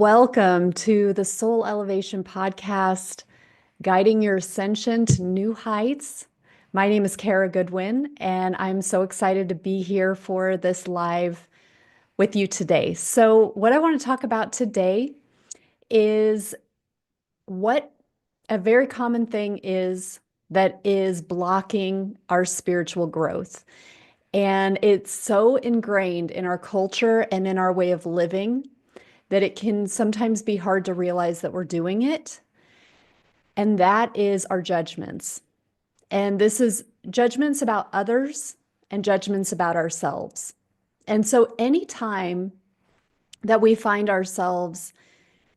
Welcome to the Soul Elevation Podcast, guiding your ascension to new heights. My name is Kara Goodwin, and I'm so excited to be here for this live with you today. So, what I want to talk about today is what a very common thing is that is blocking our spiritual growth. And it's so ingrained in our culture and in our way of living that it can sometimes be hard to realize that we're doing it. And that is our judgments. And this is judgments about others and judgments about ourselves. And so, anytime that we find ourselves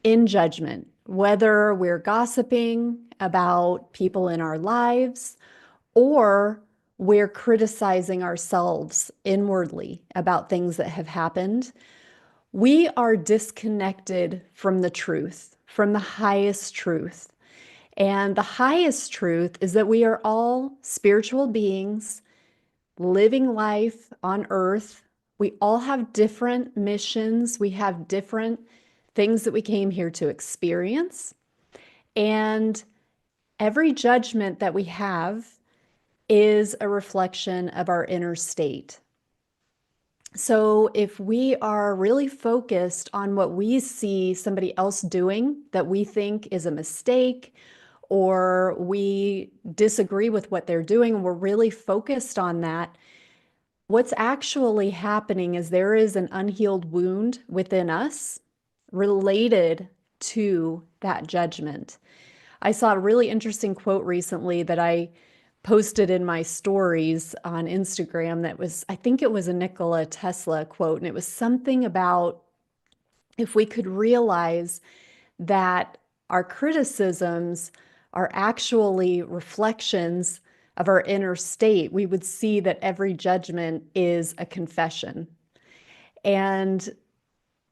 in judgment, whether we're gossiping about people in our lives or we're criticizing ourselves inwardly about things that have happened, we are disconnected from the truth, from the highest truth. And the highest truth is that we are all spiritual beings living life on earth. We all have different missions. We have different things that we came here to experience. And every judgment that we have is a reflection of our inner state. So if we are really focused on what we see somebody else doing that we think is a mistake, or we disagree with what they're doing, and we're really focused on that, what's actually happening is there is an unhealed wound within us related to that judgment. I saw a really interesting quote recently that I posted in my stories on Instagram that was, I think it was a Nikola Tesla quote, and it was something about if we could realize that our criticisms are actually reflections of our inner state, we would see that every judgment is a confession. And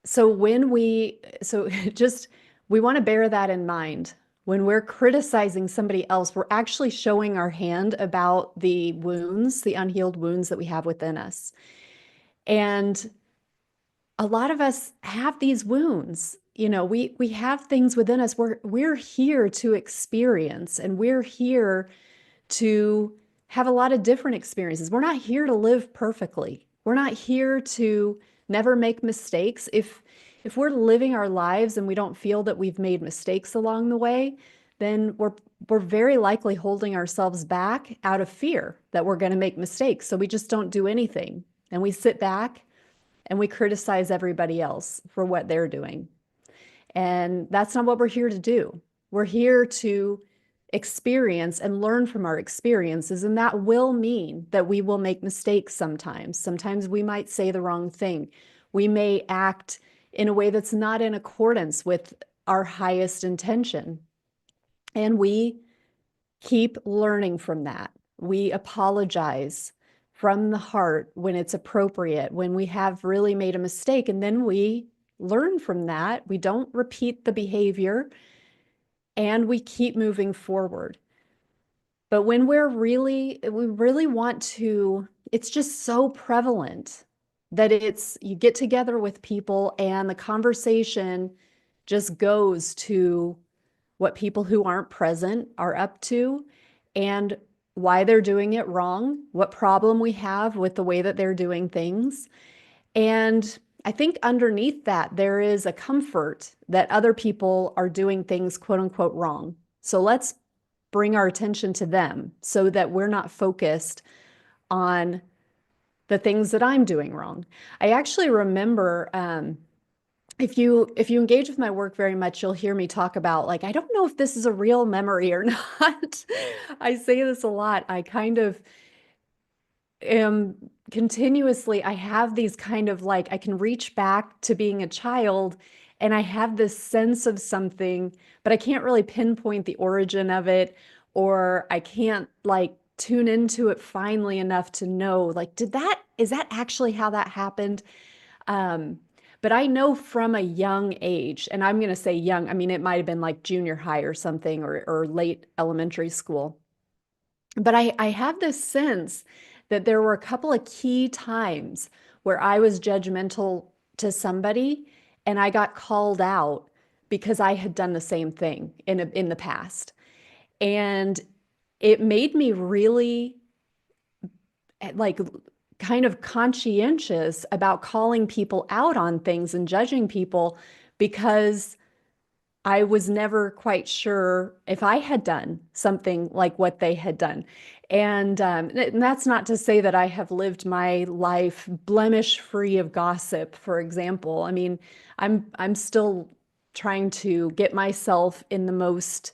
so just we want to bear that in mind. When we're criticizing somebody else, we're actually showing our hand about the wounds, the unhealed wounds that we have within us. And a lot of us have these wounds. We have things within us. We're here to experience, and we're here to have a lot of different experiences. We're not here to live perfectly. We're not here to never make mistakes. If we're living our lives and we don't feel that we've made mistakes along the way, then we're very likely holding ourselves back out of fear that we're going to make mistakes. So we just don't do anything. And we sit back and we criticize everybody else for what they're doing. And that's not what we're here to do. We're here to experience and learn from our experiences. And that will mean that we will make mistakes sometimes. Sometimes we might say the wrong thing. We may act in a way that's not in accordance with our highest intention. And we keep learning from that. We apologize from the heart when it's appropriate, when we have really made a mistake, and then we learn from that. We don't repeat the behavior and we keep moving forward. But when we really want to, it's just so prevalent that you get together with people and the conversation just goes to what people who aren't present are up to and why they're doing it wrong, what problem we have with the way that they're doing things. And I think underneath that, there is a comfort that other people are doing things quote unquote wrong. So let's bring our attention to them so that we're not focused on the things that I'm doing wrong. I actually remember if you engage with my work very much, you'll hear me talk about, like, I don't know if this is a real memory or not. I say this a lot. I kind of am continuously, I have these kind of, like, I can reach back to being a child and I have this sense of something, but I can't really pinpoint the origin of it, or I can't like tune into it finely enough to know, like, is that actually how that happened? Um, but I know from a young age, and I'm going to say young, I mean, it might have been like junior high or something, or late elementary school. But I have this sense that there were a couple of key times where I was judgmental to somebody, And I got called out because I had done the same thing in the past. And it made me really like kind of conscientious about calling people out on things and judging people because I was never quite sure if I had done something like what they had done. And that's not to say that I have lived my life blemish free of gossip, for example. I mean, I'm still trying to get myself in the most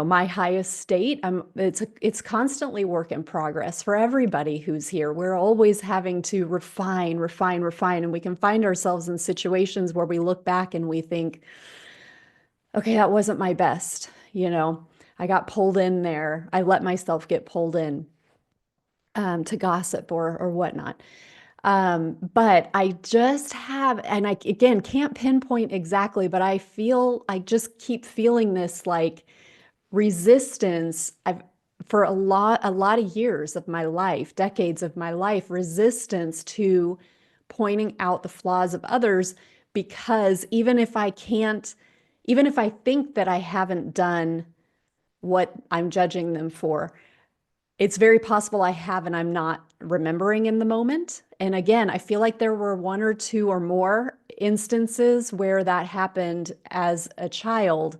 my highest state. It's constantly work in progress for everybody who's here. We're always having to refine, refine, refine, and we can find ourselves in situations where we look back and we think, okay, that wasn't my best. I got pulled in there. I let myself get pulled in to gossip or whatnot. But I just have, and I again can't pinpoint exactly, but I just keep feeling this like resistance. I've for a lot of years of my life, decades of my life, resistance to pointing out the flaws of others, because even if I think that I haven't done what I'm judging them for, it's very possible I have and I'm not remembering in the moment. And again, I feel like there were one or two or more instances where that happened as a child,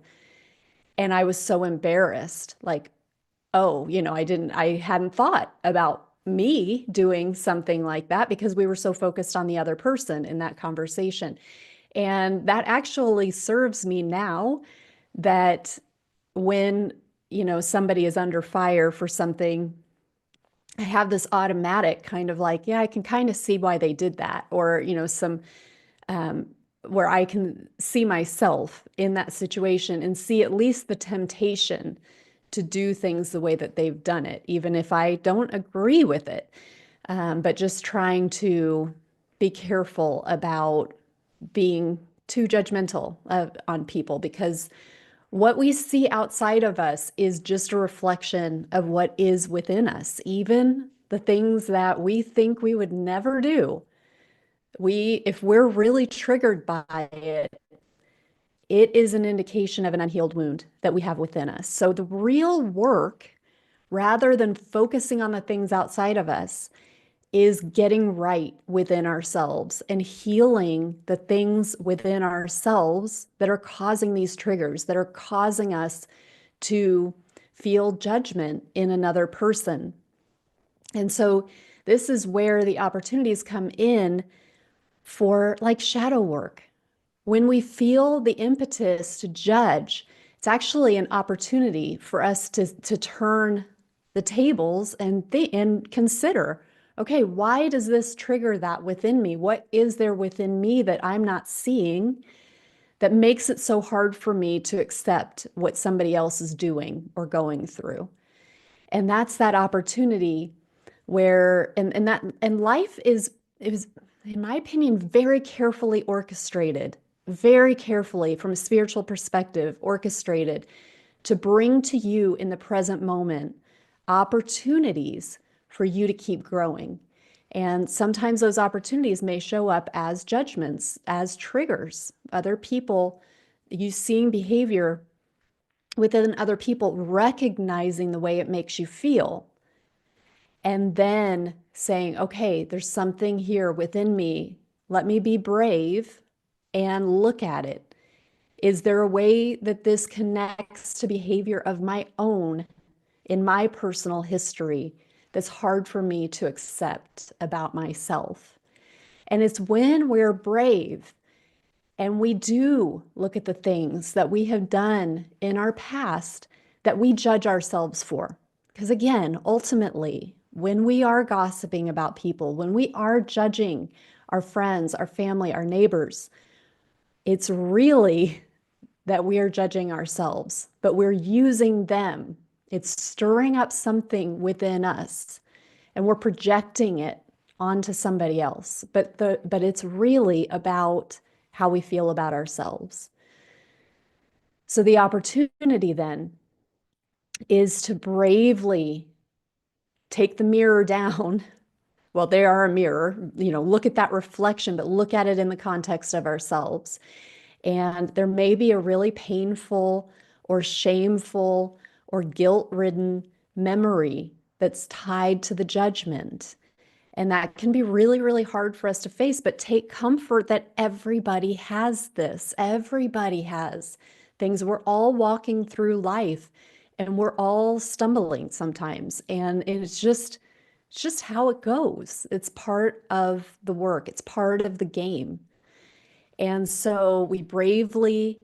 and I was so embarrassed, like, oh, I hadn't thought about me doing something like that because we were so focused on the other person in that conversation. And that actually serves me now, that when, somebody is under fire for something, I have this automatic kind of like, yeah, I can kind of see why they did that. Or, um, where I can see myself in that situation and see at least the temptation to do things the way that they've done it, even if I don't agree with it. But just trying to be careful about being too judgmental on people, because what we see outside of us is just a reflection of what is within us. Even the things that we think we would never do, if we're really triggered by it, it is an indication of an unhealed wound that we have within us. So the real work, rather than focusing on the things outside of us, is getting right within ourselves and healing the things within ourselves that are causing these triggers, that are causing us to feel judgment in another person. And so this is where the opportunities come in for like shadow work. When we feel the impetus to judge, it's actually an opportunity for us to turn the tables and consider, okay, why does this trigger that within me? What is there within me that I'm not seeing that makes it so hard for me to accept what somebody else is doing or going through? And that's that opportunity where, and life is, in my opinion, very carefully orchestrated, very carefully from a spiritual perspective, orchestrated to bring to you in the present moment opportunities for you to keep growing. And sometimes those opportunities may show up as judgments, as triggers. Other people, you seeing behavior within other people, recognizing the way it makes you feel, and then saying, okay, there's something here within me. Let me be brave and look at it. Is there a way that this connects to behavior of my own in my personal history that's hard for me to accept about myself? And it's when we're brave and we do look at the things that we have done in our past that we judge ourselves for. Because again, ultimately, when we are gossiping about people, when we are judging our friends, our family, our neighbors, it's really that we are judging ourselves, but we're using them. It's stirring up something within us and we're projecting it onto somebody else. But it's really about how we feel about ourselves. So the opportunity then is to bravely take the mirror down Well, they are a mirror. Look at that reflection, but look at it in the context of ourselves. And there may be a really painful or shameful or guilt-ridden memory that's tied to the judgment. And that can be really, really hard for us to face, but take comfort that everybody has this. Everybody has things. We're all walking through life and we're all stumbling sometimes. And it's just how it goes. It's part of the work. It's part of the game. And so we bravely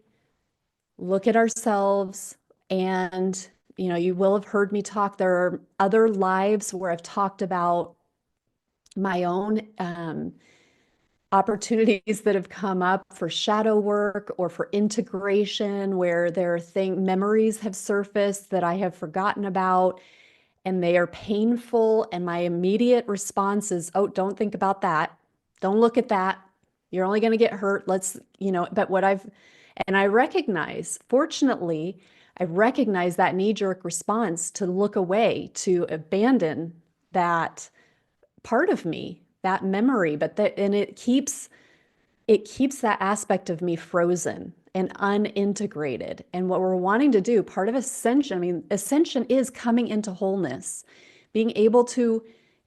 look at ourselves and you will have heard me talk. There are other lives where I've talked about my own opportunities that have come up for shadow work or for integration, where there are memories have surfaced that I have forgotten about, and they are painful. And my immediate response is, oh, don't think about that. Don't look at that. You're only going to get hurt. And I recognize, fortunately, I recognize that knee-jerk response to look away, to abandon that part of me, that memory, and it keeps that aspect of me frozen and unintegrated. And what we're wanting to do, part of ascension, ascension is coming into wholeness, being able to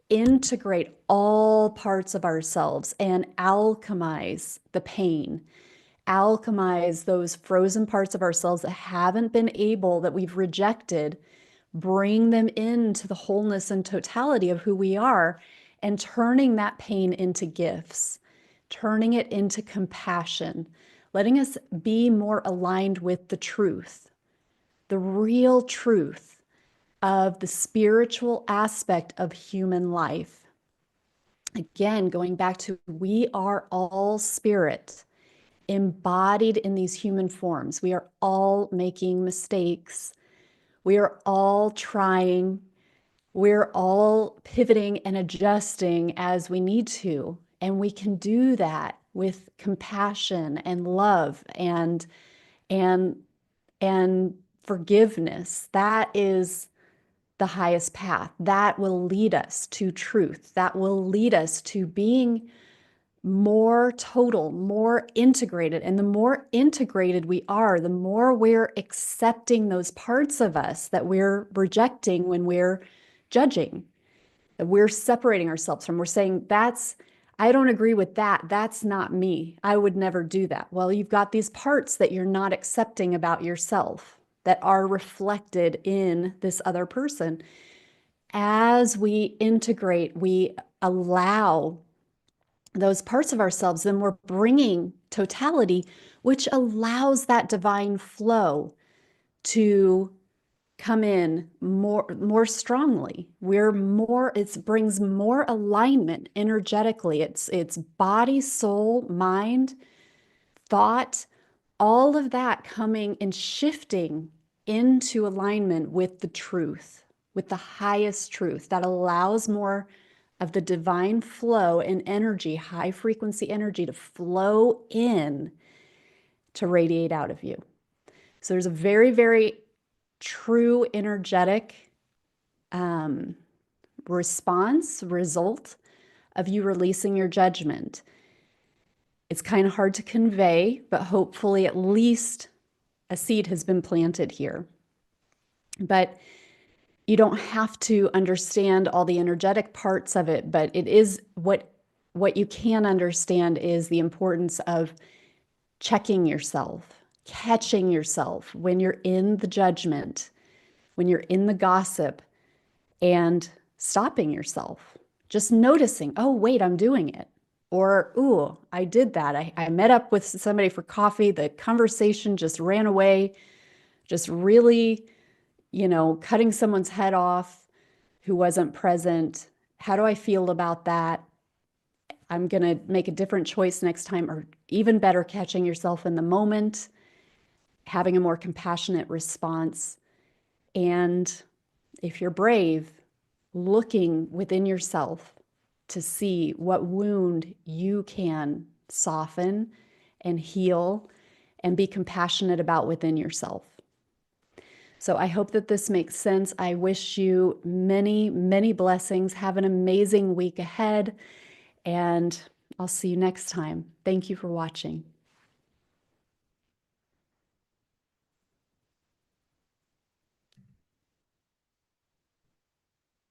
integrate all parts of ourselves and alchemize the pain, alchemize those frozen parts of ourselves that we've rejected, bring them into the wholeness and totality of who we are, and turning that pain into gifts, turning it into compassion, letting us be more aligned with the truth, the real truth of the spiritual aspect of human life. Again, going back to, we are all spirit embodied in these human forms. We are all making mistakes. We are all trying. We're all pivoting and adjusting as we need to. And we can do that with compassion and love and and forgiveness. That is the highest path. That will lead us to truth. That will lead us to being more total, more integrated. And the more integrated we are, the more we're accepting those parts of us that we're rejecting when we're judging, that we're separating ourselves from. We're saying, I don't agree with that. That's not me. I would never do that. Well, you've got these parts that you're not accepting about yourself that are reflected in this other person. As we integrate, we allow those parts of ourselves, then we're bringing totality, which allows that divine flow to come in more strongly. It brings more alignment energetically. It's body, soul, mind, thought, all of that coming and shifting into alignment with the truth, with the highest truth that allows more of the divine flow and energy, high frequency energy, to flow in, to radiate out of you. So there's a very, very true energetic result of you releasing your judgment. It's kind of hard to convey, but hopefully at least a seed has been planted here. But you don't have to understand all the energetic parts of it, but it is what you can understand is the importance of checking yourself, catching yourself when you're in the judgment, when you're in the gossip, and stopping yourself, just noticing, oh, wait, I'm doing it. Or, ooh, I did that. I met up with somebody for coffee. The conversation just ran away, just really, cutting someone's head off who wasn't present. How do I feel about that? I'm going to make a different choice next time, or even better, catching yourself in the moment, having a more compassionate response. And if you're brave, looking within yourself to see what wound you can soften and heal and be compassionate about within yourself. So I hope that this makes sense. I wish you many, many blessings. Have an amazing week ahead, and I'll see you next time. Thank you for watching.